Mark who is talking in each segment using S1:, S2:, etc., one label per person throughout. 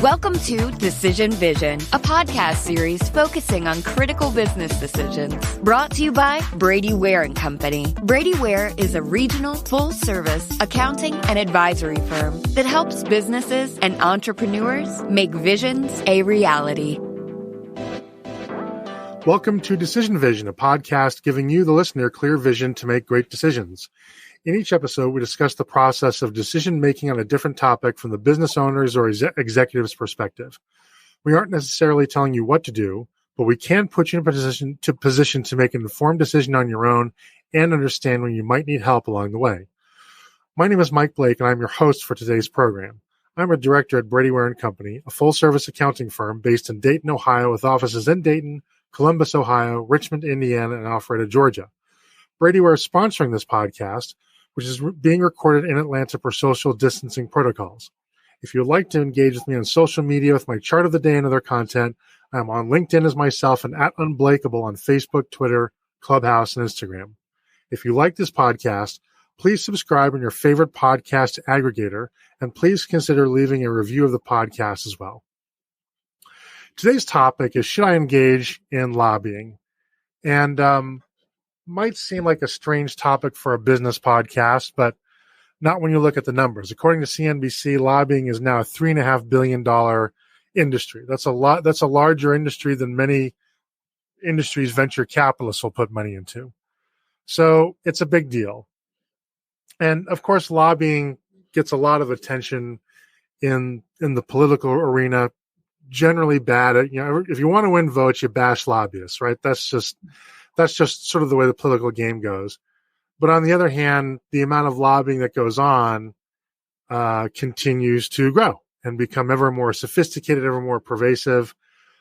S1: Welcome to Decision Vision, a podcast series focusing on critical business decisions. Brought to you by Brady Ware & Company. Brady Ware is a regional, full-service accounting and advisory firm that helps businesses and entrepreneurs make visions a reality.
S2: Welcome to Decision Vision, a podcast giving you, the listener, clear vision to make great decisions. In each episode, we discuss the process of decision-making on a different topic from the business owner's or executive's perspective. We aren't necessarily telling you what to do, but we can put you in a position to make an informed decision on your own and understand when you might need help along the way. My name is Mike Blake, and I'm your host for today's program. I'm a director at Brady Ware & Company, a full-service accounting firm based in Dayton, Ohio, with offices in Dayton, Columbus, Ohio, Richmond, Indiana, and Alpharetta, Georgia. Brady Ware is sponsoring this podcast, which is being recorded in Atlanta per social distancing protocols. If you would like to engage with me on social media with my chart of the day and other content, I'm on LinkedIn as myself and at Unblakeable on Facebook, Twitter, Clubhouse, and Instagram. If you like this podcast, please subscribe in your favorite podcast aggregator, and please consider leaving a review of the podcast as well. Today's topic is, should I engage in lobbying? And might seem like a strange topic for a business podcast, but not when you look at the numbers. According to CNBC, lobbying is now a $3.5 billion industry. That's a lot. That's a larger industry than many industries venture capitalists will put money into. So it's a big deal. And of course, lobbying gets a lot of attention in the political arena. Generally bad. If you want to win votes, you bash lobbyists, right? That's just sort of the way the political game goes. But on the other hand, the amount of lobbying that goes on continues to grow and become ever more sophisticated, ever more pervasive.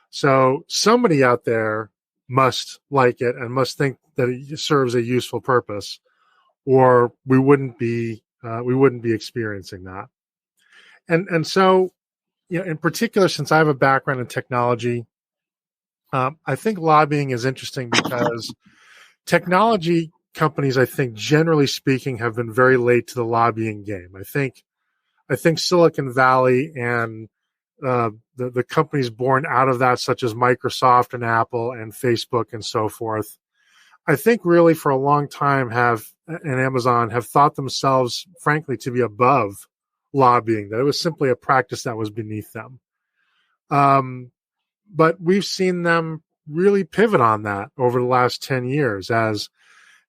S2: So somebody out there must like it and must think that it serves a useful purpose, or we wouldn't be experiencing that. And so, in particular, since I have a background in technology, I think lobbying is interesting because technology companies, I think, generally speaking, have been very late to the lobbying game. I think Silicon Valley and the companies born out of that, such as Microsoft and Apple and Facebook and so forth, I think really for a long time and Amazon have thought themselves, frankly, to be above lobbying, that it was simply a practice that was beneath them. But we've seen them really pivot on that over the last 10 years as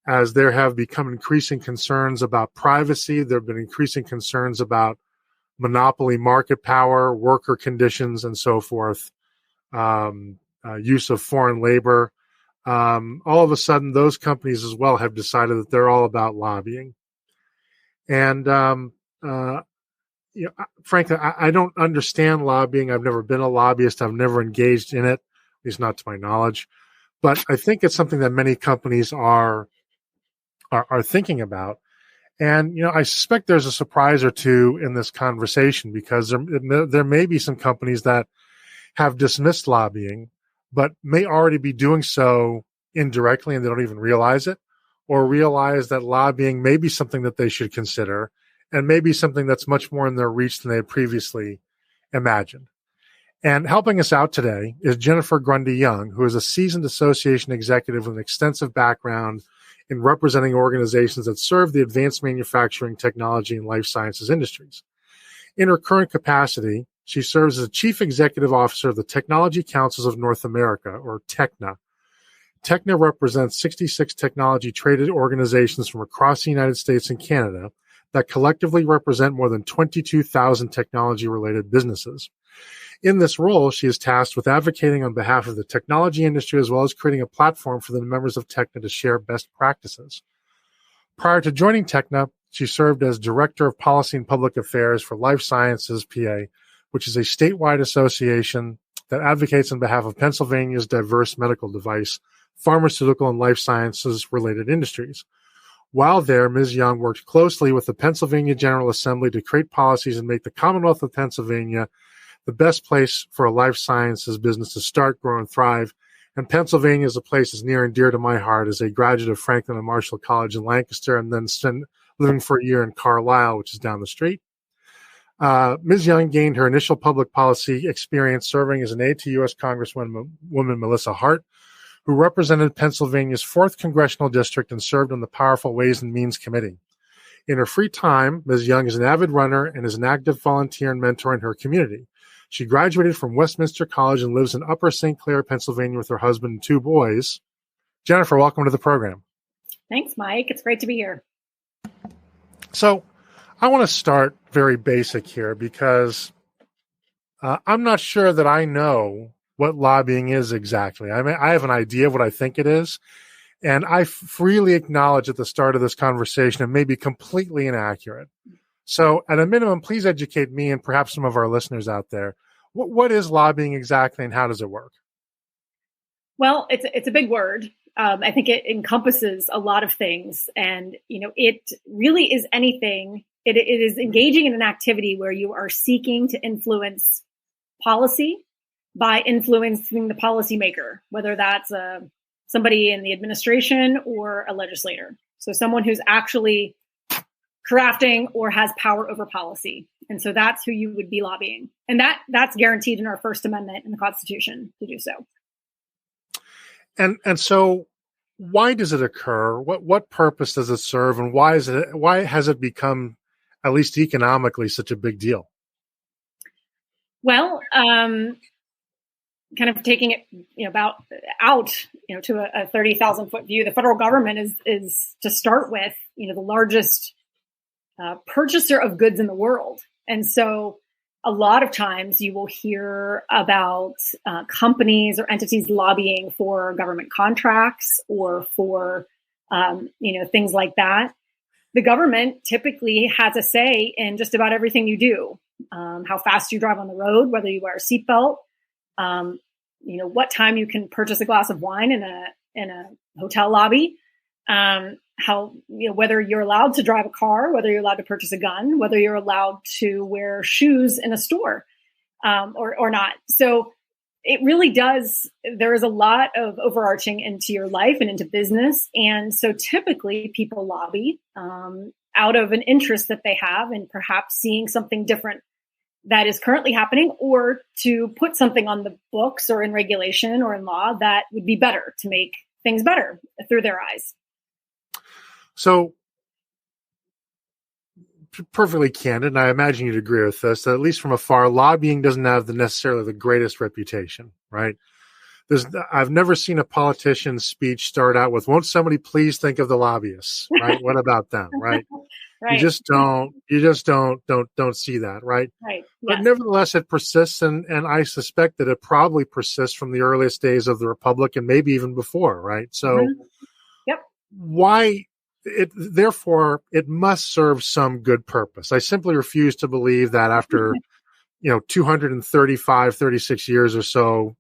S2: there have become increasing concerns about privacy. There have been increasing concerns about monopoly market power, worker conditions, and so forth, use of foreign labor. All of a sudden, those companies as well have decided that they're all about lobbying. And frankly, I don't understand lobbying. I've never been a lobbyist. I've never engaged in it, at least not to my knowledge. But I think it's something that many companies are thinking about. And, I suspect there's a surprise or two in this conversation because there may be some companies that have dismissed lobbying, but may already be doing so indirectly and they don't even realize it, or realize that lobbying may be something that they should consider and maybe something that's much more in their reach than they had previously imagined. And helping us out today is Jennifer Grundy Young, who is a seasoned association executive with an extensive background in representing organizations that serve the advanced manufacturing, technology, and life sciences industries. In her current capacity, she serves as Chief Executive Officer of the Technology Councils of North America, or TECNA. TECNA represents 66 technology-traded organizations from across the United States and Canada that collectively represent more than 22,000 technology-related businesses. In this role, she is tasked with advocating on behalf of the technology industry as well as creating a platform for the members of TECNA to share best practices. Prior to joining TECNA, she served as Director of Policy and Public Affairs for Life Sciences PA, which is a statewide association that advocates on behalf of Pennsylvania's diverse medical device, pharmaceutical, and life sciences-related industries. While there, Ms. Young worked closely with the Pennsylvania General Assembly to create policies and make the Commonwealth of Pennsylvania the best place for a life sciences business to start, grow, and thrive. And Pennsylvania is a place that's near and dear to my heart as a graduate of Franklin and Marshall College in Lancaster and then living for a year in Carlisle, which is down the street. Ms. Young gained her initial public policy experience serving as an aide to U.S. Congresswoman Melissa Hart, who represented Pennsylvania's 4th Congressional District and served on the powerful Ways and Means Committee. In her free time, Ms. Young is an avid runner and is an active volunteer and mentor in her community. She graduated from Westminster College and lives in Upper St. Clair, Pennsylvania with her husband and 2 boys. Jennifer, welcome to the program.
S3: Thanks, Mike. It's great to be here.
S2: So I want to start very basic here because I'm not sure that I know what lobbying is exactly. I mean, I have an idea of what I think it is, and I freely acknowledge at the start of this conversation it may be completely inaccurate. So at a minimum, please educate me and perhaps some of our listeners out there. What is lobbying exactly and how does it work?
S3: Well, it's a big word. I think it encompasses a lot of things. And, it really is anything. It is engaging in an activity where you are seeking to influence policy by influencing the policymaker, whether that's somebody in the administration or a legislator. So someone who's actually crafting or has power over policy. And so that's who you would be lobbying. And that's guaranteed in our First Amendment in the Constitution to do so.
S2: And so why does it occur? What purpose does it serve? And why has it become, at least economically, such a big deal?
S3: Well, kind of taking it, to a 30,000 foot view, the federal government is to start with, the largest purchaser of goods in the world. And so a lot of times you will hear about companies or entities lobbying for government contracts or for, things like that. The government typically has a say in just about everything you do, how fast you drive on the road, whether you wear a seatbelt, what time you can purchase a glass of wine in a hotel lobby, whether you're allowed to drive a car, whether you're allowed to purchase a gun, whether you're allowed to wear shoes in a store, or not. So it really does. There is a lot of overarching into your life and into business. And so typically people lobby, out of an interest that they have in perhaps seeing something different that is currently happening, or to put something on the books or in regulation or in law that would be better, to make things better through their eyes.
S2: So, perfectly candid, and I imagine you'd agree with this, that at least from afar, lobbying doesn't have necessarily the greatest reputation, right? I've never seen a politician's speech start out with, "Won't somebody please think of the lobbyists?" Right? What about them? Right? Right. You just don't see that, right?
S3: Right.
S2: But nevertheless, it persists, and I suspect that it probably persists from the earliest days of the Republic and maybe even before, right? So,
S3: Yep.
S2: Why? Therefore, it must serve some good purpose. I simply refuse to believe that after, 235, 36 years or so,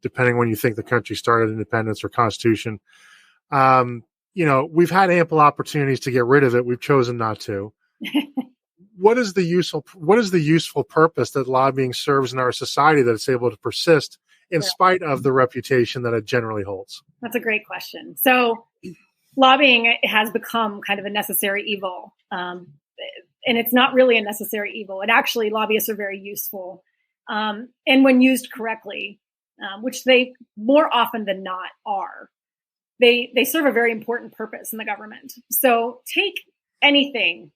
S2: depending when you think the country started independence or constitution, we've had ample opportunities to get rid of it. We've chosen not to. What is the useful purpose that lobbying serves in our society that it's able to persist in spite of the reputation that it generally holds?
S3: That's a great question. So lobbying has become kind of a necessary evil. And it's not really a necessary evil. And actually, lobbyists are very useful. And when used correctly, which they more often than not are, they serve a very important purpose in the government. So take anything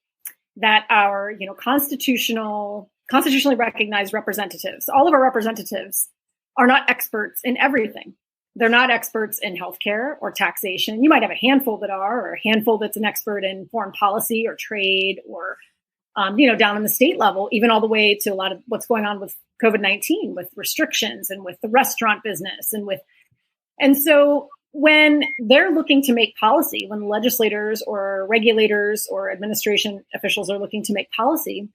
S3: that our constitutionally recognized representatives, all of our representatives are not experts in everything. They're not experts in healthcare or taxation. You might have a handful that are, or a handful that's an expert in foreign policy or trade, or down in the state level, even all the way to a lot of what's going on with COVID-19, with restrictions and with the restaurant business, and so when they're looking to make policy, when legislators or regulators or administration officials are looking to make policy,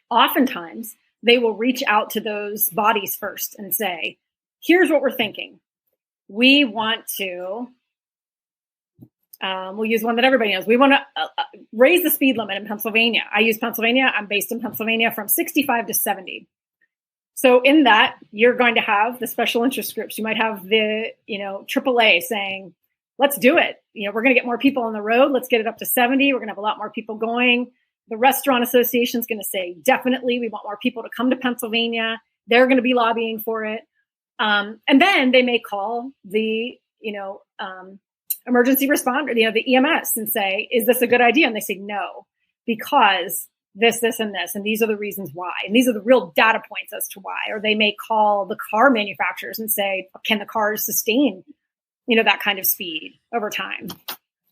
S3: oftentimes they will reach out to those bodies first and say, "Here's what we're thinking. We want to, we'll use one that everybody knows. We want to raise the speed limit in Pennsylvania. I use Pennsylvania. I'm based in Pennsylvania, from 65 to 70. So in that, you're going to have the special interest groups. You might have the, AAA saying, let's do it. We're going to get more people on the road. Let's get it up to 70. We're going to have a lot more people going. The Restaurant Association is going to say, definitely, we want more people to come to Pennsylvania. They're going to be lobbying for it. And then they may call the, emergency responder, the EMS, and say, is this a good idea? And they say, no, because this, and this, and these are the reasons why. And these are the real data points as to why. Or they may call the car manufacturers and say, can the cars sustain, that kind of speed over time?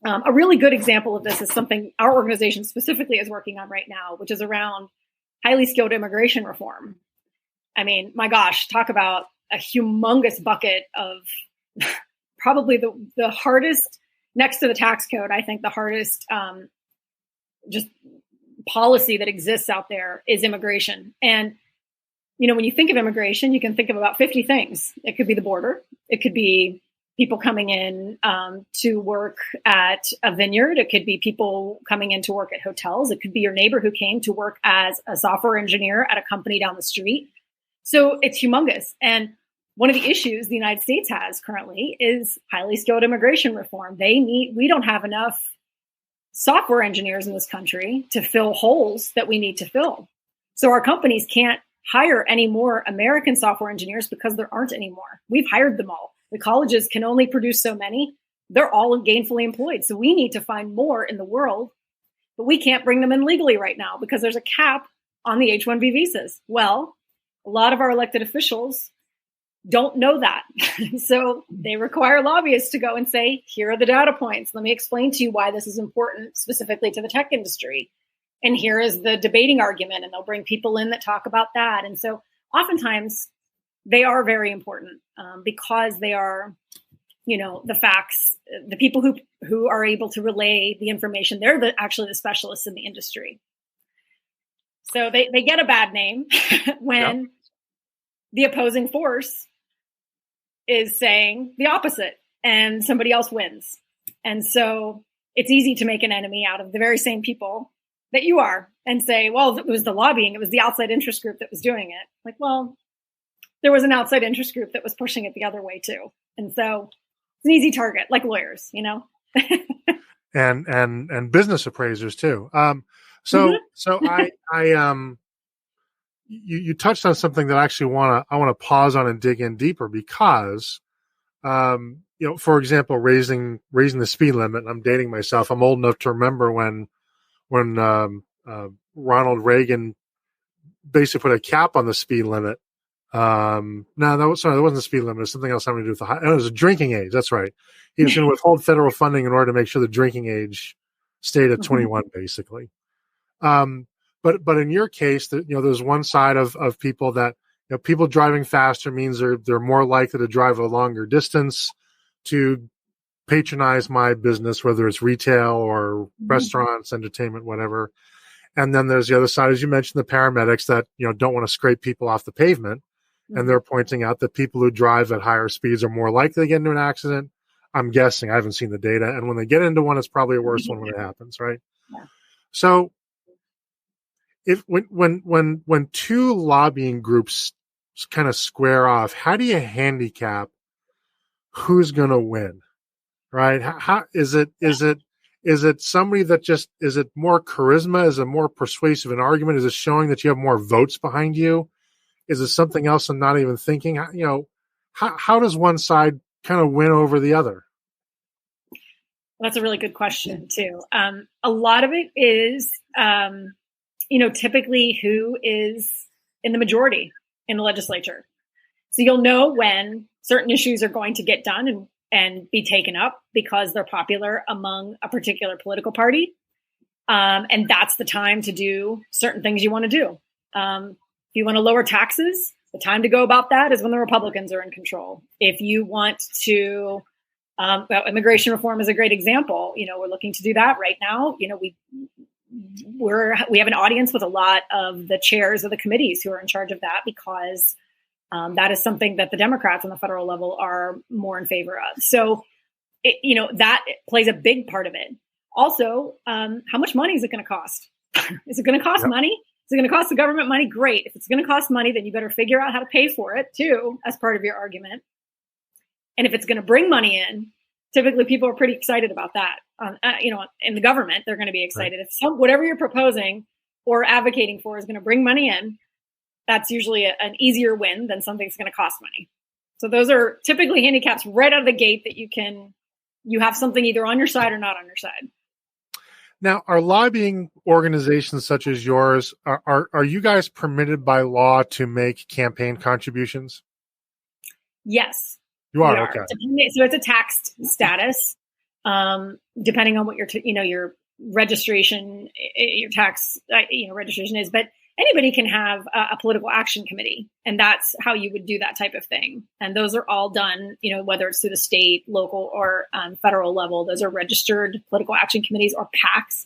S3: A really good example of this is something our organization specifically is working on right now, which is around highly skilled immigration reform. I mean, my gosh, talk about a humongous bucket of probably the hardest, next to the tax code, I think the hardest just policy that exists out there is immigration. And, when you think of immigration, you can think of about 50 things. It could be the border. It could be people coming in to work at a vineyard. It could be people coming in to work at hotels. It could be your neighbor who came to work as a software engineer at a company down the street. So it's humongous. And one of the issues the United States has currently is highly skilled immigration reform. We don't have enough software engineers in this country to fill holes that we need to fill. So our companies can't hire any more American software engineers because there aren't any more. We've hired them all. The colleges can only produce so many. They're all gainfully employed. So we need to find more in the world, but we can't bring them in legally right now because there's a cap on the H-1B visas. Well, a lot of our elected officials don't know that. So they require lobbyists to go and say, here are the data points. Let me explain to you why this is important specifically to the tech industry. And here is the debating argument. And they'll bring people in that talk about that. And so oftentimes they are very important because they are, the facts, the people who are able to relay the information. They're actually the specialists in the industry. So they get a bad name when the opposing force is saying the opposite and somebody else wins. And so it's easy to make an enemy out of the very same people that you are and say, well, it was the lobbying. It was the outside interest group that was doing it. Like, well, there was an outside interest group that was pushing it the other way too. And so it's an easy target, like lawyers,
S2: and business appraisers too. You touched on something that I actually want to pause on and dig in deeper because, for example, raising the speed limit. I'm dating myself. I'm old enough to remember when Ronald Reagan basically put a cap on the speed limit. That wasn't the speed limit. It was something else having to do with it was a drinking age. That's right. He was going to withhold federal funding in order to make sure the drinking age stayed at 21, basically. But in your case, there's one side of people that, people driving faster means they're more likely to drive a longer distance to patronize my business, whether it's retail or restaurants, entertainment, whatever. And then there's the other side, as you mentioned, the paramedics that, don't want to scrape people off the pavement. And they're pointing out that people who drive at higher speeds are more likely to get into an accident. I'm guessing. I haven't seen the data. And when they get into one, it's probably a worse one when it happens, right? Yeah. So when two lobbying groups kind of square off, how do you handicap who's going to win, right? How is it somebody that is it more charisma? Is it more persuasive an argument? Is it showing that you have more votes behind you? Is it something else I'm not even thinking? How does one side kind of win over the other?
S3: That's a really good question too. A lot of it is, typically who is in the majority in the legislature. So you'll know when certain issues are going to get done and be taken up because they're popular among a particular political party. And that's the time to do certain things you want to do. If you want to lower taxes, the time to go about that is when the Republicans are in control. If you want to, immigration reform is a great example. We're looking to do that right now. We have an audience with a lot of the chairs of the committees who are in charge of that because that is something that the Democrats on the federal level are more in favor of. So, that plays a big part of it. Also, how much money is it going to cost? Is it going to cost money? Is it going to cost the government money? Great. If it's going to cost money, then you better figure out how to pay for it too, as part of your argument. And if it's going to bring money in typically people are pretty excited about that. In the government, they're going to be excited. Right. If whatever you're proposing or advocating for is going to bring money in, that's usually an easier win than something's going to cost money. So those are typically handicaps right out of the gate that you have something either on your side or not on your side.
S2: Now, are lobbying organizations such as yours, are you guys permitted by law to make campaign contributions?
S3: Yes.
S2: You are. Okay.
S3: So it's a taxed status, depending on what your registration, your tax, registration is. But anybody can have a political action committee, and that's how you would do that type of thing. And those are all done, whether it's through the state, local, or federal level. Those are registered political action committees or PACs.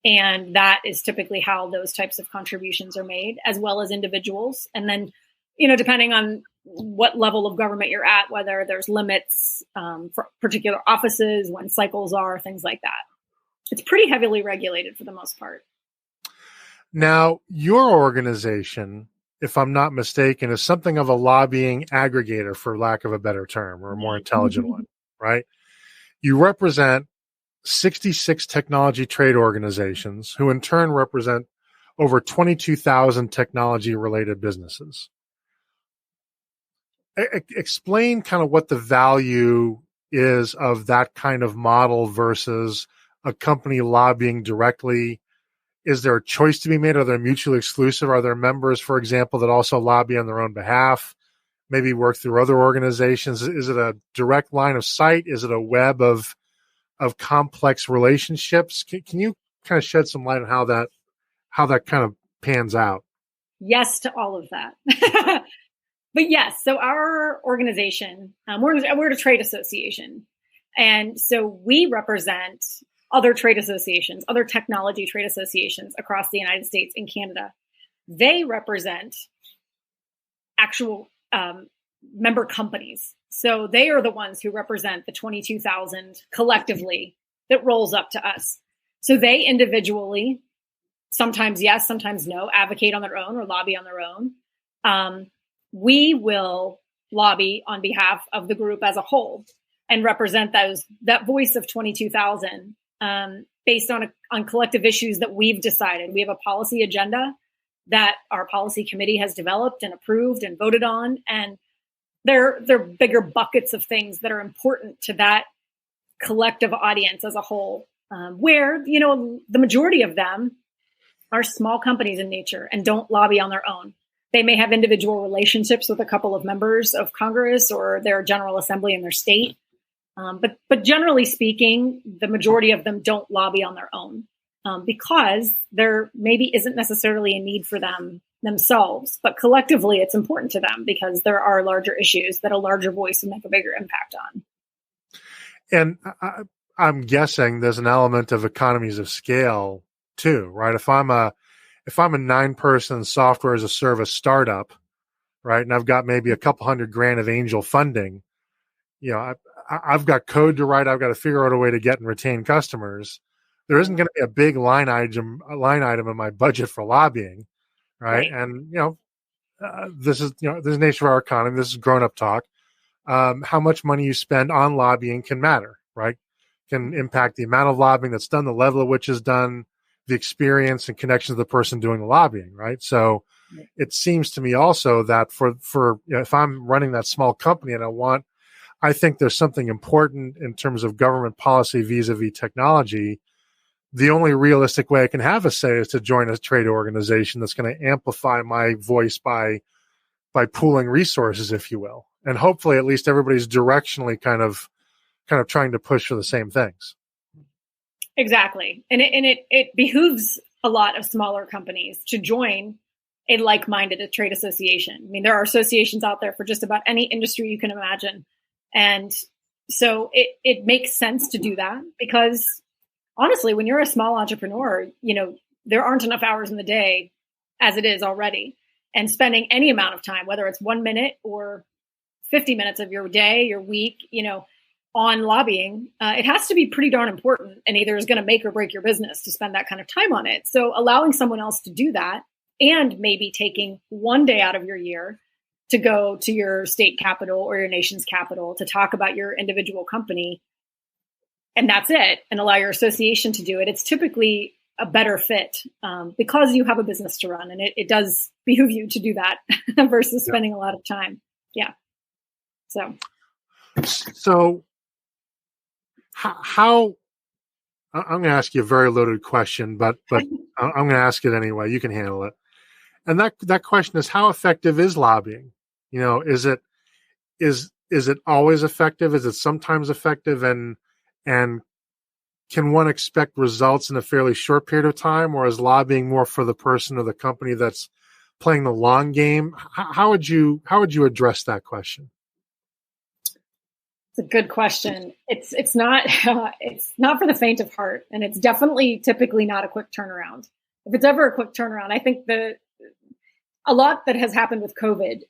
S3: And that is typically how those types of contributions are made, as well as individuals. And then, depending on what level of government you're at, whether there's limits for particular offices, when cycles are, things like that. It's pretty heavily regulated for the most part.
S2: Now, your organization, if I'm not mistaken, is something of a lobbying aggregator, for lack of a better term, or a more intelligent one, right? You represent 66 technology trade organizations who in turn represent over 22,000 technology-related businesses. Explain kind of what the value is of that kind of model versus a company lobbying directly. Is there a choice to be made? Are they mutually exclusive? Are there members, for example, that also lobby on their own behalf, maybe work through other organizations? Is it a direct line of sight? Is it a web of complex relationships? Can you kind of shed some light on how that kind of pans out?
S3: Yes to all of that. But yes, so our organization, we're a trade association. And so we represent other trade associations, other technology trade associations across the United States and Canada. They represent actual member companies. So they are the ones who represent the 22,000 collectively that rolls up to us. So they individually, sometimes yes, sometimes no, advocate on their own or lobby on their own. We will lobby on behalf of the group as a whole and represent that voice of 22,000 based on collective issues that we've decided. We have a policy agenda that our policy committee has developed and approved and voted on, and they're bigger buckets of things that are important to that collective audience as a whole, where the majority of them are small companies in nature and don't lobby on their own. They may have individual relationships with a couple of members of Congress or their General Assembly in their state. But generally speaking, the majority of them don't lobby on their own because there maybe isn't necessarily a need for them themselves. But collectively, it's important to them because there are larger issues that a larger voice would make a bigger impact on.
S2: And I'm guessing there's an element of economies of scale too, right? If I'm a 9-person software as a service startup, right, and I've got maybe a couple $100,000 of angel funding, I've got code to write. I've got to figure out a way to get and retain customers. There isn't going to be a big line item in my budget for lobbying, right? And this is the nature of our economy. This is grown-up talk. How much money you spend on lobbying can matter, right? Can impact the amount of lobbying that's done, the level at which is done, the experience and connection of the person doing the lobbying, right? So it seems to me also that for if I'm running that small company and I think there's something important in terms of government policy vis-a-vis technology. The only realistic way I can have a say is to join a trade organization that's going to amplify my voice by pooling resources, if you will. And hopefully at least everybody's directionally kind of trying to push for the same things.
S3: Exactly. And it behooves a lot of smaller companies to join a like-minded trade association. I mean, there are associations out there for just about any industry you can imagine. And so it makes sense to do that because honestly, when you're a small entrepreneur, there aren't enough hours in the day as it is already. And spending any amount of time, whether it's 1 minute or 50 minutes of your day, your week, on lobbying, it has to be pretty darn important and either is going to make or break your business to spend that kind of time on it. So allowing someone else to do that and maybe taking one day out of your year to go to your state capital or your nation's capital to talk about your individual company and that's it, and allow your association to do it, it's typically a better fit because you have a business to run, and it does behoove you to do that versus spending a lot of time. Yeah.
S2: So how I'm going to ask you a very loaded question, but I'm going to ask it anyway. You can handle it. And that question is, how effective is lobbying? Is it always effective? Is it sometimes effective? And can one expect results in a fairly short period of time, or is lobbying more for the person or the company that's playing the long game? How would you address that question?
S3: It's a good question. It's not for the faint of heart, and it's definitely typically not a quick turnaround. If it's ever a quick turnaround, I think a lot that has happened with COVID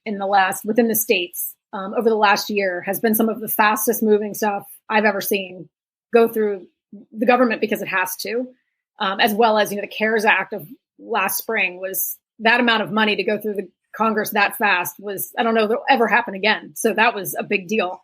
S3: within the States over the last year has been some of the fastest moving stuff I've ever seen go through the government because it has to, as well as, the CARES Act of last spring was that amount of money to go through the Congress that fast I don't know if it'll ever happen again. So that was a big deal.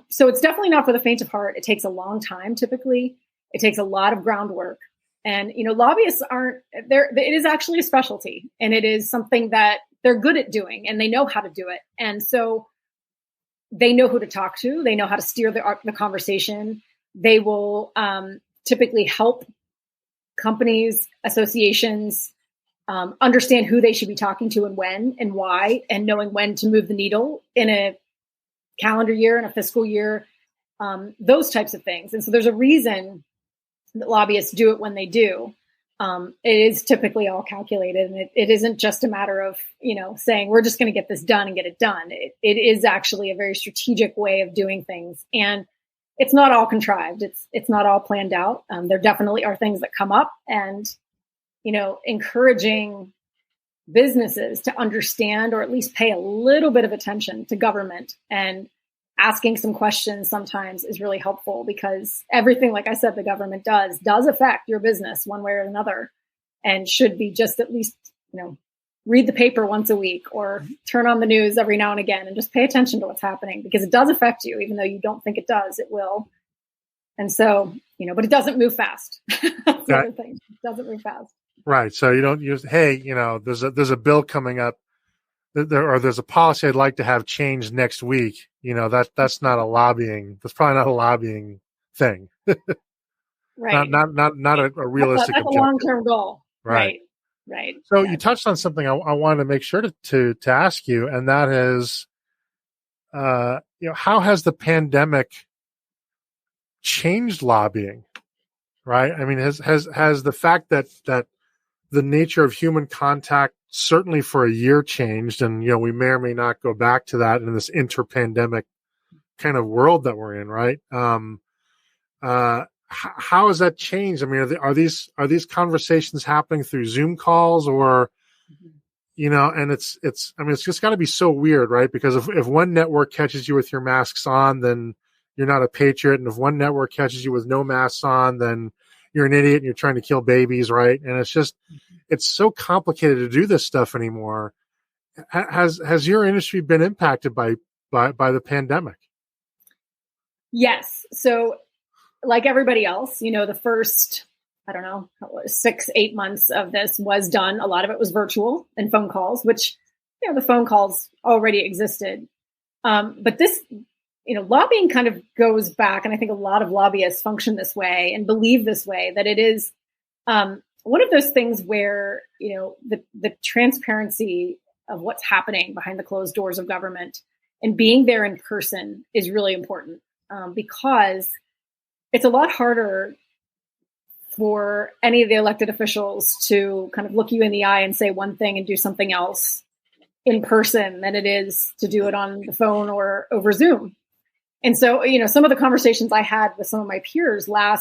S3: So it's definitely not for the faint of heart. It takes a long time. Typically it takes a lot of groundwork, and, lobbyists aren't there. It is actually a specialty, and it is something that they're good at doing, and they know how to do it. And so they know who to talk to. They know how to steer the conversation. They will typically help companies, associations understand who they should be talking to and when and why, and knowing when to move the needle in a calendar year and a fiscal year, those types of things. And so there's a reason that lobbyists do it when they do. It is typically all calculated, and it isn't just a matter of, saying we're just going to get this done and get it done. It is actually a very strategic way of doing things. And it's not all contrived. It's not all planned out. There definitely are things that come up, and, encouraging businesses to understand, or at least pay a little bit of attention to government, and asking some questions sometimes is really helpful, because everything, like I said, the government does affect your business one way or another, and should be just at least, read the paper once a week or turn on the news every now and again and just pay attention to what's happening, because it does affect you. Even though you don't think it does, it will. And so, but it doesn't move fast. That's the other thing. It doesn't move fast.
S2: Right. So you don't use, hey, there's a bill coming up, or there's a policy I'd like to have changed next week. That's not a lobbying. That's probably not a lobbying thing.
S3: Right.
S2: Not a realistic
S3: that's a long-term goal. Right.
S2: So you touched on something I wanted to make sure to ask you, and that is, how has the pandemic changed lobbying? Right. I mean, has the fact that the nature of human contact certainly for a year changed, and we may or may not go back to that in this inter-pandemic kind of world that we're in, right? How has that changed? I mean, are these conversations happening through Zoom calls, or and it's just got to be so weird, right? Because if one network catches you with your masks on, then you're not a patriot, and if one network catches you with no masks on, then you're an idiot and you're trying to kill babies, right? And it's so complicated to do this stuff anymore. Has your industry been impacted by the pandemic?
S3: Yes. So like everybody else, the first, 6-8 months of this was done. A lot of it was virtual and phone calls, which, the phone calls already existed. But this, lobbying kind of goes back, and I think a lot of lobbyists function this way and believe this way, that it is one of those things where, the transparency of what's happening behind the closed doors of government and being there in person is really important, because it's a lot harder for any of the elected officials to kind of look you in the eye and say one thing and do something else in person than it is to do it on the phone or over Zoom. And so, some of the conversations I had with some of my peers I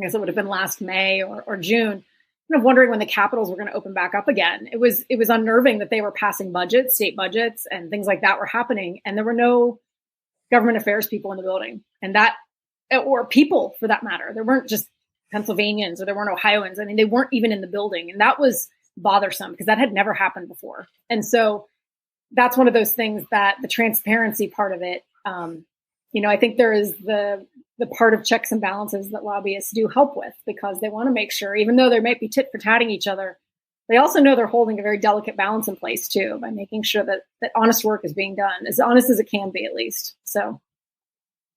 S3: guess it would have been last May or June, kind of wondering when the capitals were going to open back up again. It was unnerving that they were passing budgets, state budgets, and things like that were happening, and there were no government affairs people in the building, or people for that matter. There weren't just Pennsylvanians, or there weren't Ohioans. I mean, they weren't even in the building, and that was bothersome because that had never happened before. And so that's one of those things that the transparency part of it I think there is the part of checks and balances that lobbyists do help with, because they want to make sure, even though they might be tit for tatting each other, they also know they're holding a very delicate balance in place too, by making sure that honest work is being done, as honest as it can be, at least. So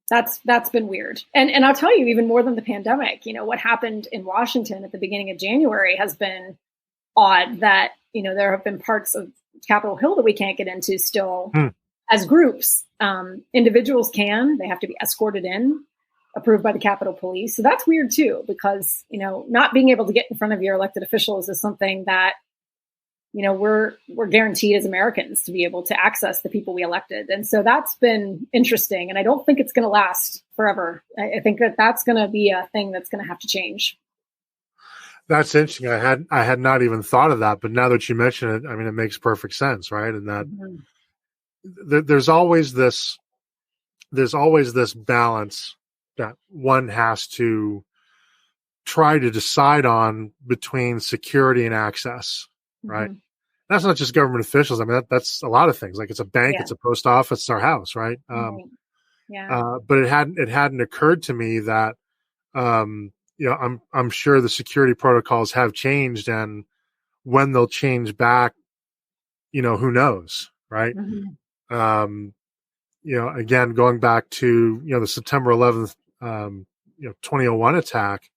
S3: that's been weird. And I'll tell you, even more than the pandemic, what happened in Washington at the beginning of January has been odd. That, there have been parts of Capitol Hill that we can't get into still as groups. Individuals they have to be escorted in, approved by the Capitol Police. So that's weird too, because, not being able to get in front of your elected officials is something that, we're guaranteed as Americans to be able to access the people we elected. And so that's been interesting. And I don't think it's going to last forever. I think that's going to be a thing that's going to have to change.
S2: That's interesting. I had not even thought of that, but now that you mention it, I mean, it makes perfect sense, right? And that there's always this balance that one has to try to decide on between security and access, right? That's not just government officials. I mean, that's a lot of things. Like, it's a bank, it's a post office, it's our house, right? But it hadn't occurred to me that, I'm sure the security protocols have changed, and when they'll change back, who knows, right? Again, going back to, the September 11th, 2001 attack,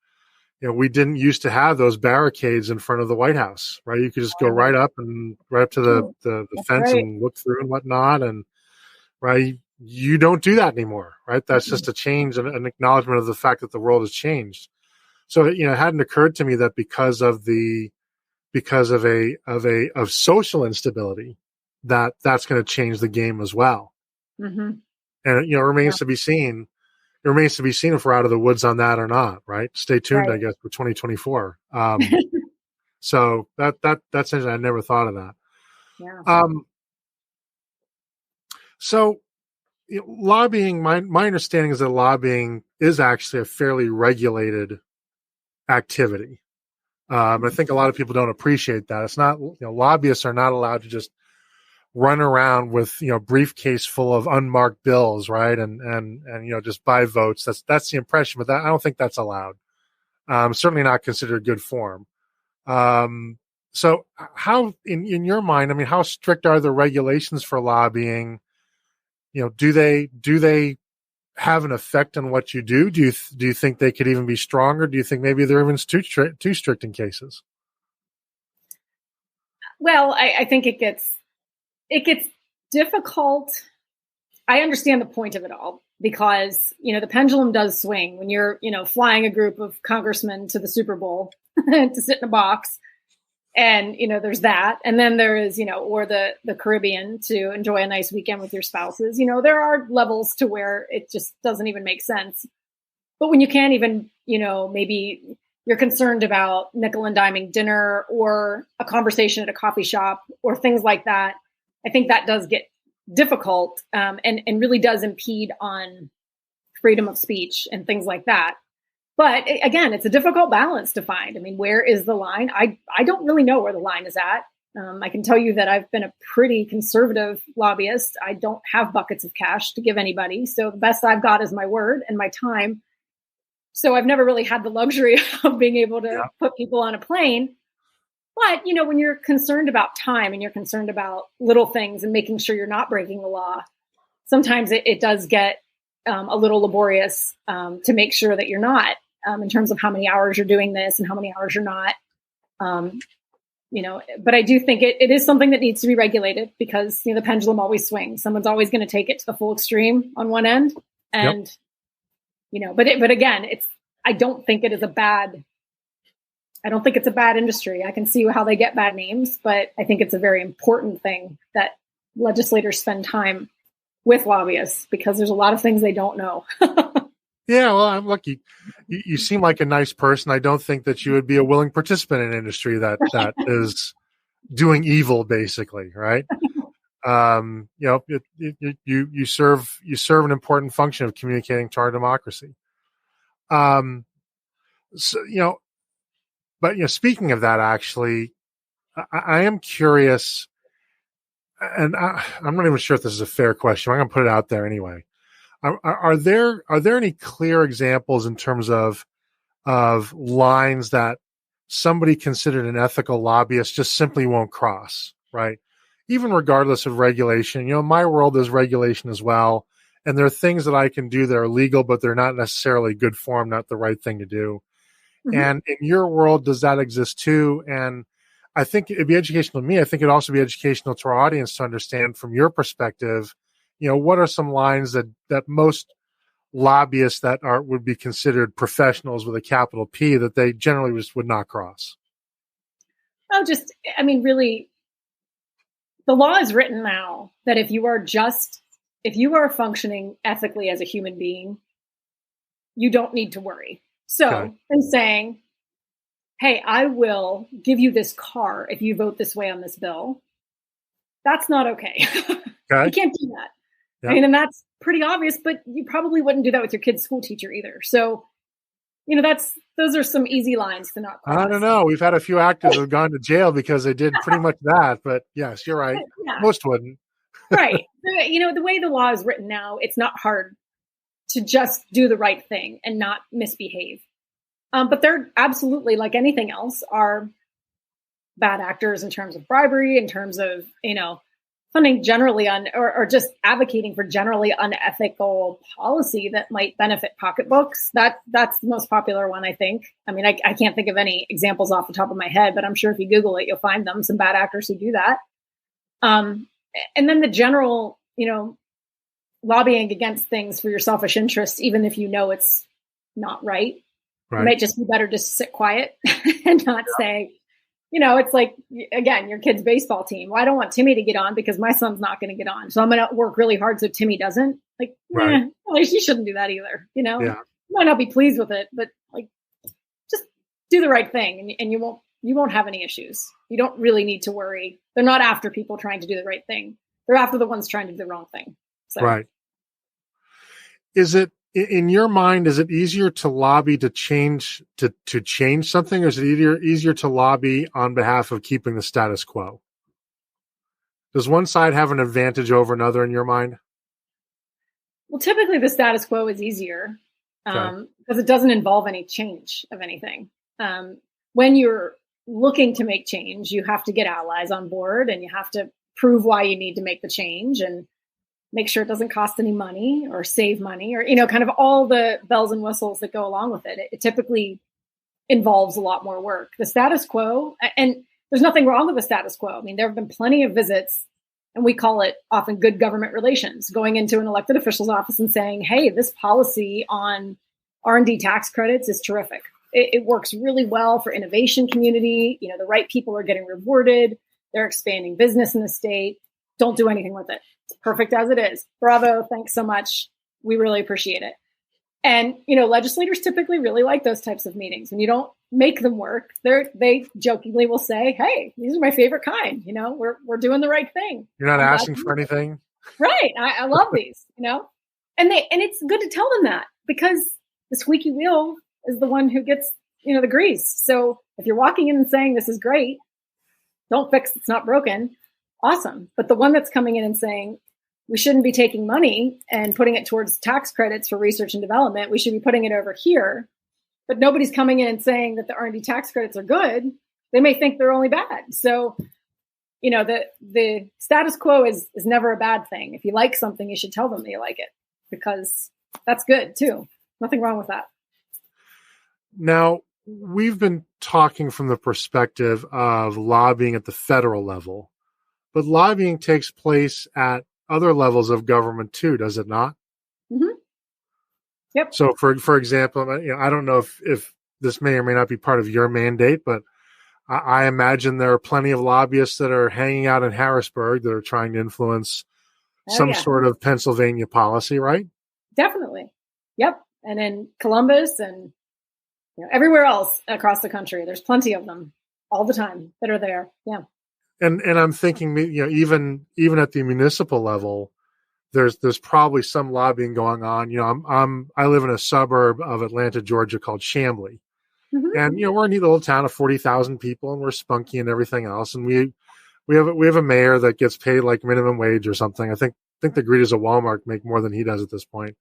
S2: we didn't used to have those barricades in front of the White House, right? You could just go right up to the fence and look through and whatnot. And right, you don't do that anymore, right? That's just a change and an acknowledgement of the fact that the world has changed. So, it hadn't occurred to me that because of social instability, that's going to change the game as well. And it remains to be seen. It remains to be seen if we're out of the woods on that or not. Right. Stay tuned, I guess, for 2024. So that's interesting. I never thought of that. So lobbying. My understanding is that lobbying is actually a fairly regulated activity. I think a lot of people don't appreciate that. It's not. Lobbyists are not allowed to just run around with briefcase full of unmarked bills, right? And just buy votes. That's the impression, but I don't think that's allowed. Certainly not considered good form. So how, in your mind, I mean, how strict are the regulations for lobbying? Do they have an effect on what you do? Do you think they could even be stronger? Do you think maybe they're even too strict in cases?
S3: Well, I think it gets difficult. I understand the point of it all, because, the pendulum does swing when you're, flying a group of congressmen to the Super Bowl to sit in a box. And, there's that. And then there is, or the Caribbean to enjoy a nice weekend with your spouses. There are levels to where it just doesn't even make sense. But when you can't even, maybe you're concerned about nickel and diming dinner or a conversation at a coffee shop or things like that, I think that does get difficult and really does impede on freedom of speech and things like that. But again, it's a difficult balance to find. I mean, where is the line? I don't really know where the line is at. I can tell you that I've been a pretty conservative lobbyist. I don't have buckets of cash to give anybody. So the best I've got is my word and my time. So I've never really had the luxury of being able to put people on a plane. But, when you're concerned about time and you're concerned about little things and making sure you're not breaking the law, sometimes it does get a little laborious to make sure that you're not, in terms of how many hours you're doing this and how many hours you're not. But I do think it is something that needs to be regulated, because, the pendulum always swings. Someone's always going to take it to the full extreme on one end. And, but again, I don't think it is I don't think it's a bad industry. I can see how they get bad names, but I think it's a very important thing that legislators spend time with lobbyists, because there's a lot of things they don't know.
S2: Yeah, well, I'm lucky. You seem like a nice person. I don't think that you would be a willing participant in an industry that is doing evil, basically, right? You serve an important function of communicating to our democracy. But speaking of that, actually, I am curious, and I'm not even sure if this is a fair question. I'm going to put it out there anyway. Are there any clear examples in terms of lines that somebody considered an ethical lobbyist just simply won't cross, right? Even regardless of regulation, in my world, there's regulation as well. And there are things that I can do that are legal, but they're not necessarily good form, not the right thing to do. Mm-hmm. And in your world, does that exist too? And I think it'd be educational to me. I think it'd also be educational to our audience to understand from your perspective, what are some lines that most lobbyists that would be considered professionals with a capital P that they generally just would not cross?
S3: Really, the law is written now that if you are functioning ethically as a human being, you don't need to worry. So in saying, hey, I will give you this car if you vote this way on this bill, that's not okay. You can't do that. Yep. And that's pretty obvious, but you probably wouldn't do that with your kid's school teacher either. So, those are some easy lines to not cross.
S2: I don't know. We've had a few actors who have gone to jail because they did pretty much that. But yes, you're right. Yeah. Most wouldn't.
S3: Right. The way the law is written now, it's not hard to just do the right thing and not misbehave. But they're absolutely, like anything else, are bad actors in terms of bribery, in terms of, funding generally or just advocating for generally unethical policy that might benefit pocketbooks. That's the most popular one, I think. I can't think of any examples off the top of my head, but I'm sure if you Google it, you'll find them, some bad actors who do that. And then the general, lobbying against things for your selfish interests, even if it's not right. It might just be better to sit quiet and not say, it's like, again, your kid's baseball team. Well, I don't want Timmy to get on because my son's not going to get on. So I'm going to work really hard so Timmy doesn't. Like, you shouldn't do that either. You might not be pleased with it, but just do the right thing and you won't have any issues. You don't really need to worry. They're not after people trying to do the right thing. They're after the ones trying to do the wrong thing. So.
S2: Right. In your mind, is it easier to lobby to change something, or is it easier to lobby on behalf of keeping the status quo? Does one side have an advantage over another in your mind?
S3: Well, typically the status quo is easier because it doesn't involve any change of anything. When you're looking to make change, you have to get allies on board and you have to prove why you need to make the change and make sure it doesn't cost any money or save money or, kind of all the bells and whistles that go along with it. It typically involves a lot more work. The status quo, and there's nothing wrong with the status quo. There have been plenty of visits, and we call it often good government relations, going into an elected official's office and saying, hey, this policy on R&D tax credits is terrific. It works really well for innovation community. The right people are getting rewarded. They're expanding business in the state. Don't do anything with it. It's perfect as it is. Bravo. Thanks so much. We really appreciate it. And, legislators typically really like those types of meetings. When you don't make them work, they jokingly will say, hey, these are my favorite kind. We're doing the right thing.
S2: You're not asking for anything.
S3: Right. I love these, and it's good to tell them that because the squeaky wheel is the one who gets, the grease. So if you're walking in and saying, this is great, don't fix, it's not broken. Awesome. But the one that's coming in and saying, we shouldn't be taking money and putting it towards tax credits for research and development. We should be putting it over here. But nobody's coming in and saying that the R&D tax credits are good. They may think they're only bad. So, the status quo is never a bad thing. If you like something, you should tell them that you like it because that's good too. Nothing wrong with that.
S2: Now, we've been talking from the perspective of lobbying at the federal level, but lobbying takes place at other levels of government too, does it not?
S3: Mm-hmm. Yep.
S2: So, for example, I don't know if this may or may not be part of your mandate, but I imagine there are plenty of lobbyists that are hanging out in Harrisburg that are trying to influence some sort of Pennsylvania policy, right?
S3: Definitely. Yep. And in Columbus and everywhere else across the country, there's plenty of them all the time that are there. Yeah.
S2: And I'm thinking, even at the municipal level, there's probably some lobbying going on. I live in a suburb of Atlanta, Georgia called Chamblee. Mm-hmm. And, we're a neat little town of 40,000 people and we're spunky and everything else. And we have a mayor that gets paid like minimum wage or something. I think the greeters at Walmart make more than he does at this point.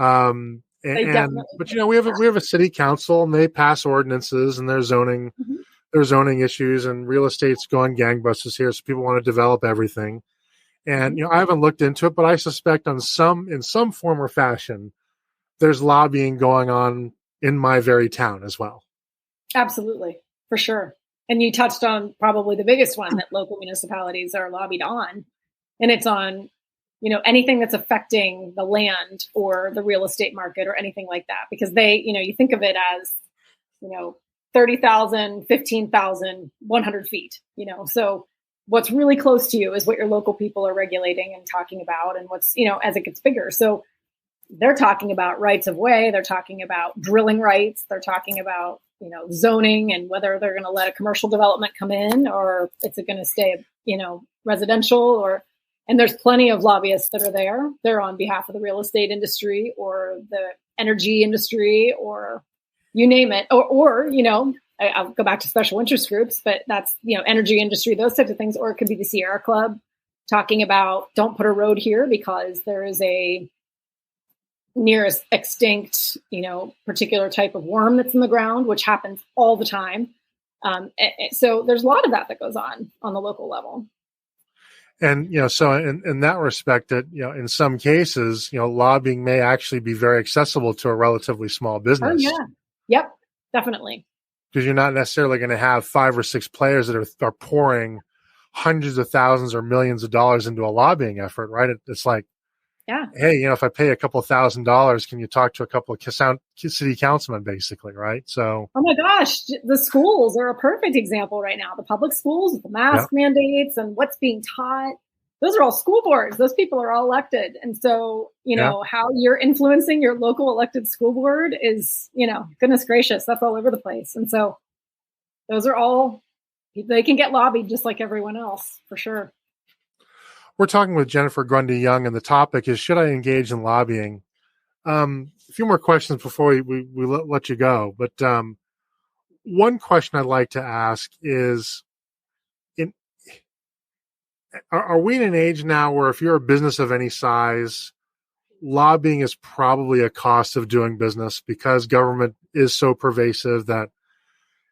S2: But we have a city council, and they pass ordinances, and there's zoning issues, and real estate's going gangbusters here, so people want to develop everything. And I haven't looked into it, but I suspect in some form or fashion, there's lobbying going on in my very town as well.
S3: Absolutely, for sure. And you touched on probably the biggest one that local municipalities are lobbied on, and it's on anything that's affecting the land or the real estate market or anything like that, because they, you think of it as, 30,000, 15,000, 100 feet, so what's really close to you is what your local people are regulating and talking about, and what's, as it gets bigger. So they're talking about rights of way. They're talking about drilling rights. They're talking about, zoning and whether they're going to let a commercial development come in or is it going to stay, residential and there's plenty of lobbyists that are there. They're on behalf of the real estate industry or the energy industry or you name it. Or I'll go back to special interest groups, but that's, energy industry, those types of things. Or it could be the Sierra Club talking about don't put a road here because there is a near extinct, particular type of worm that's in the ground, which happens all the time. So there's a lot of that goes on the local level.
S2: And, so in that respect, that, in some cases, lobbying may actually be very accessible to a relatively small business.
S3: Oh, yeah. Yep, definitely.
S2: Because you're not necessarily going to have 5 or 6 players that are pouring hundreds of thousands or millions of dollars into a lobbying effort, right? It's like,
S3: yeah,
S2: hey, if I pay a couple $1,000, can you talk to a couple of city councilmen, basically, right? So,
S3: oh my gosh, the schools are a perfect example right now. The public schools with the mask mandates and what's being taught. Those are all school boards. Those people are all elected. And so, how you're influencing your local elected school board is, goodness gracious, that's all over the place. And so those are all, they can get lobbied just like everyone else, for sure.
S2: We're talking with Jennifer Grundy Young, and the topic is, should I engage in lobbying? A few more questions before we let you go. But one question I'd like to ask is, are we in an age now where if you're a business of any size, lobbying is probably a cost of doing business because government is so pervasive that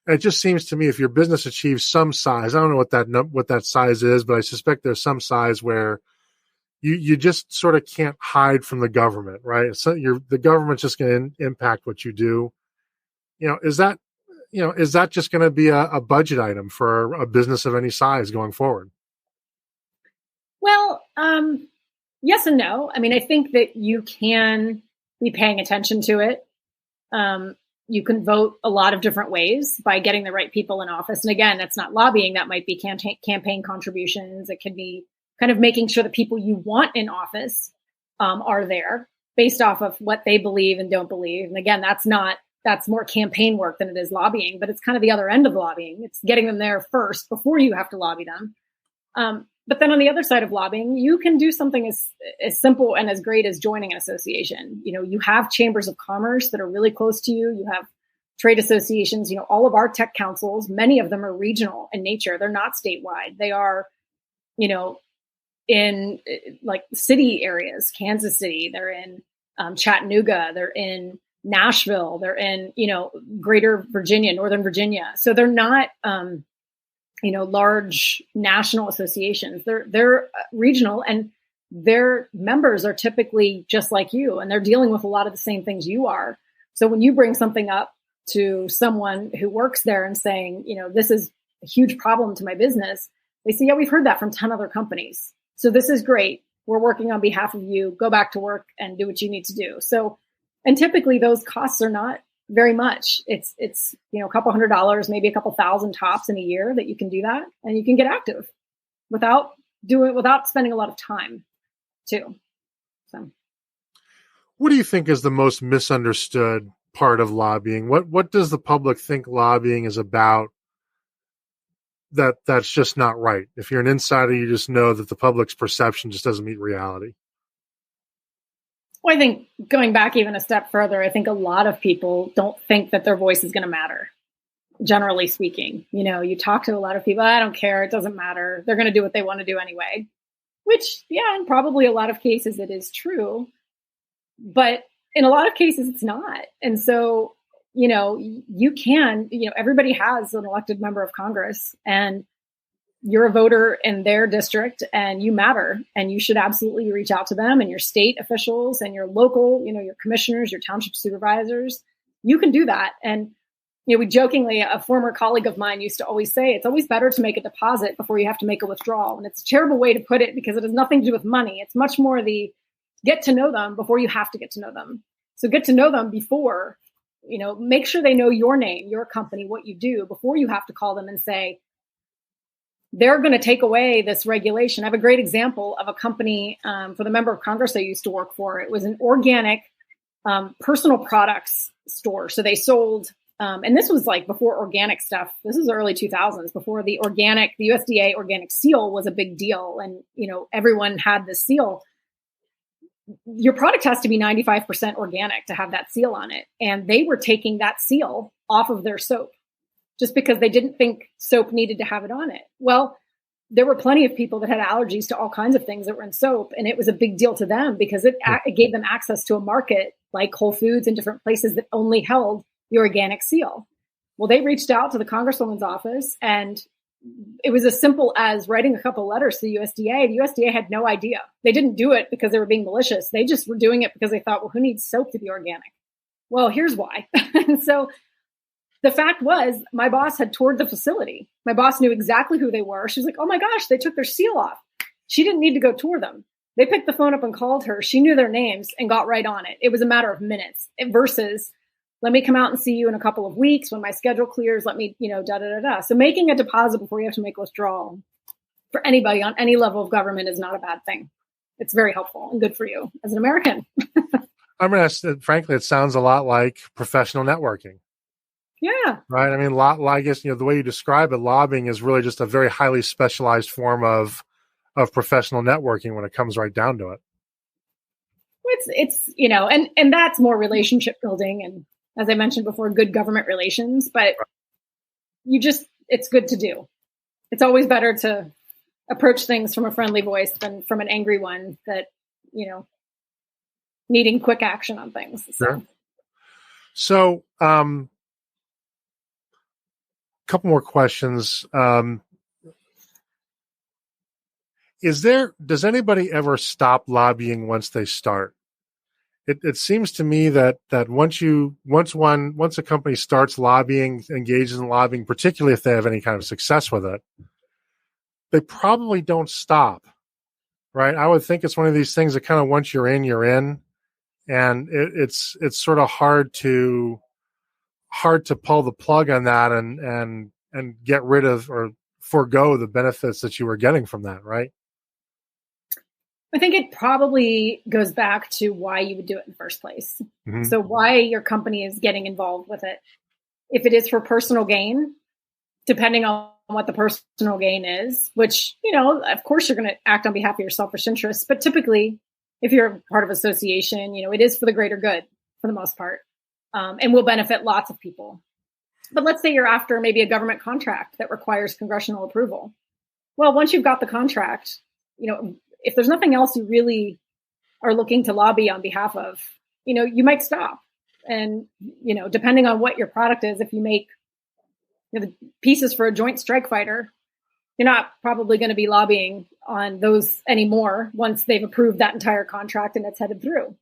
S2: it just seems to me if your business achieves some size, I don't know what that size is, but I suspect there's some size where you just sort of can't hide from the government, right? So the government's just going to impact what you do. Is that just going to be a budget item for a business of any size going forward?
S3: Well, yes and no. I mean, I think that you can be paying attention to it. You can vote a lot of different ways by getting the right people in office. And again, that's not lobbying. That might be campaign contributions. It could be kind of making sure the people you want in office are there based off of what they believe and don't believe. And again, that's more campaign work than it is lobbying, but it's kind of the other end of lobbying. It's getting them there first before you have to lobby them. But then on the other side of lobbying, you can do something as simple and as great as joining an association. You have chambers of commerce that are really close to you. You have trade associations. All of our tech councils, many of them are regional in nature. They're not statewide. They are, in like city areas, Kansas City. They're in Chattanooga. They're in Nashville. They're in, Greater Virginia, Northern Virginia. So they're not, large national associations. They're regional, and their members are typically just like you, and they're dealing with a lot of the same things you are. So when you bring something up to someone who works there and saying, this is a huge problem to my business, they say, yeah, we've heard that from 10 other companies. So this is great. We're working on behalf of you. Go back to work and do what you need to do. So, and typically those costs are not very much. It's a couple $100, maybe a couple thousand tops in a year that you can do that, and you can get active without spending a lot of time too. So,
S2: what do you think is the most misunderstood part of lobbying? What does the public think lobbying is about? That's just not right. If you're an insider, you just know that the public's perception just doesn't meet reality.
S3: Well, I think going back even a step further, I think a lot of people don't think that their voice is going to matter, generally speaking. You talk to a lot of people, I don't care, it doesn't matter. They're going to do what they want to do anyway, which, yeah, in probably a lot of cases it is true. But in a lot of cases, it's not. And so, you can, everybody has an elected member of Congress, and you're a voter in their district, and you matter, and you should absolutely reach out to them and your state officials and your local, your commissioners, your township supervisors. You can do that. And, we jokingly, a former colleague of mine used to always say, it's always better to make a deposit before you have to make a withdrawal. And it's a terrible way to put it because it has nothing to do with money. It's much more the get to know them before you have to get to know them. So get to know them before, make sure they know your name, your company, what you do before you have to call them and say, they're going to take away this regulation. I have a great example of a company for the member of Congress I used to work for. It was an organic personal products store. So they sold, and this was like before organic stuff. This is early 2000s, before the USDA organic seal was a big deal. And, everyone had this seal. Your product has to be 95% organic to have that seal on it. And they were taking that seal off of their soap just because they didn't think soap needed to have it on it. Well, there were plenty of people that had allergies to all kinds of things that were in soap. And it was a big deal to them because it gave them access to a market like Whole Foods and different places that only held the organic seal. Well, they reached out to the Congresswoman's office, and it was as simple as writing a couple letters to the USDA. The USDA had no idea. They didn't do it because they were being malicious. They just were doing it because they thought, well, who needs soap to be organic? Well, here's why. And so the fact was, my boss had toured the facility. My boss knew exactly who they were. She was like, oh my gosh, they took their seal off. She didn't need to go tour them. They picked the phone up and called her. She knew their names and got right on it. It was a matter of minutes versus, let me come out and see you in a couple of weeks when my schedule clears. Let me, da-da-da-da. So making a deposit before you have to make a withdrawal for anybody on any level of government is not a bad thing. It's very helpful and good for you as an American.
S2: Frankly, it sounds a lot like professional networking.
S3: Yeah.
S2: Right. I mean, I guess, the way you describe it, lobbying is really just a very highly specialized form of professional networking when it comes right down to it.
S3: It's and that's more relationship building. And as I mentioned before, good government relations, but it's good to do. It's always better to approach things from a friendly voice than from an angry one that, needing quick action on things.
S2: So, couple more questions. Does anybody ever stop lobbying once they start? It seems to me that once a company starts lobbying, engages in lobbying, particularly if they have any kind of success with it, they probably don't stop, right? I would think it's one of these things that kind of once you're in, and it's sort of hard to pull the plug on that and get rid of or forego the benefits that you were getting from that, right?
S3: I think it probably goes back to why you would do it in the first place. Mm-hmm. So why your company is getting involved with it. If it is for personal gain, depending on what the personal gain is, which, of course you're going to act on behalf of your selfish interests. But typically, if you're part of an association, it is for the greater good for the most part, and will benefit lots of people. But let's say you're after maybe a government contract that requires congressional approval. Well, once you've got the contract, if there's nothing else you really are looking to lobby on behalf of, you might stop. And, depending on what your product is, if you make the pieces for a joint strike fighter, you're not probably going to be lobbying on those anymore once they've approved that entire contract and it's headed through.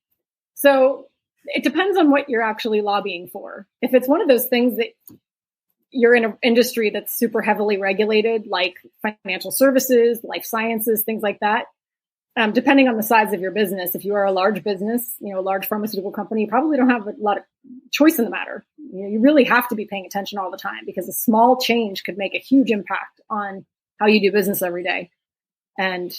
S3: So it depends on what you're actually lobbying for. If it's one of those things that you're in an industry that's super heavily regulated, like financial services, life sciences, things like that, depending on the size of your business, if you are a large business, a large pharmaceutical company, you probably don't have a lot of choice in the matter. You really have to be paying attention all the time because a small change could make a huge impact on how you do business every day, and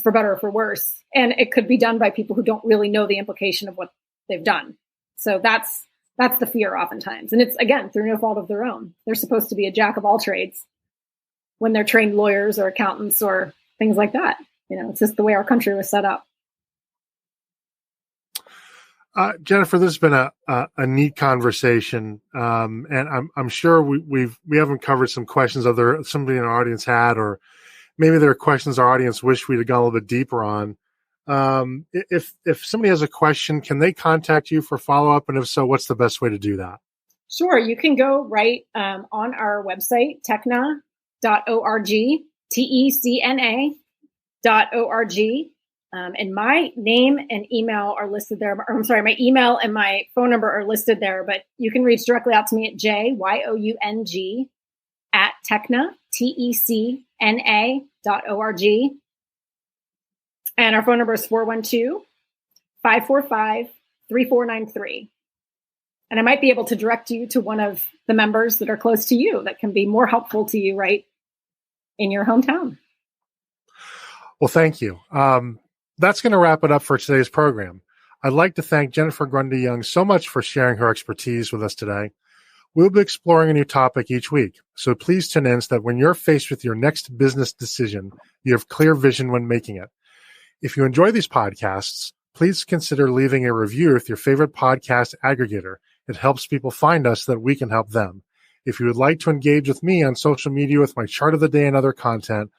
S3: for better or for worse. And it could be done by people who don't really know the implication of what they've done. So that's the fear oftentimes. And it's, again, through no fault of their own. They're supposed to be a jack of all trades when they're trained lawyers or accountants or things like that. It's just the way our country was set up.
S2: Jennifer, this has been a neat conversation, and I'm sure we haven't covered some questions somebody in our audience had, or maybe there are questions our audience wish we'd have gone a little bit deeper on. If somebody has a question, can they contact you for follow-up? And if so, what's the best way to do that?
S3: Sure. You can go right on our website, TECNA.org, TECNA.org. And my name and email are listed there. Or, I'm sorry, my email and my phone number are listed there, but you can reach directly out to me at JYOUNG at TECNA, TECNA.org. And our phone number is 412-545-3493. And I might be able to direct you to one of the members that are close to you that can be more helpful to you right in your hometown.
S2: Well, thank you. That's going to wrap it up for today's program. I'd like to thank Jennifer Grundy Young so much for sharing her expertise with us today. We'll be exploring a new topic each week, so please tune in so that when you're faced with your next business decision, you have clear vision when making it. If you enjoy these podcasts, please consider leaving a review with your favorite podcast aggregator. It helps people find us so that we can help them. If you would like to engage with me on social media with my chart of the day and other content,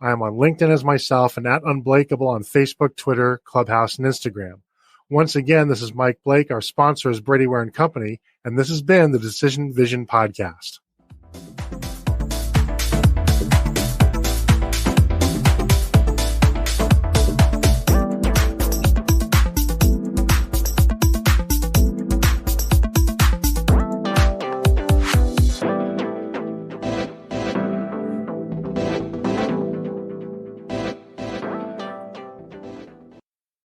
S2: I am on LinkedIn as myself and at Unblakeable on Facebook, Twitter, Clubhouse, and Instagram. Once again, this is Mike Blake. Our sponsor is Brady Ware & Company, and this has been the Decision Vision Podcast.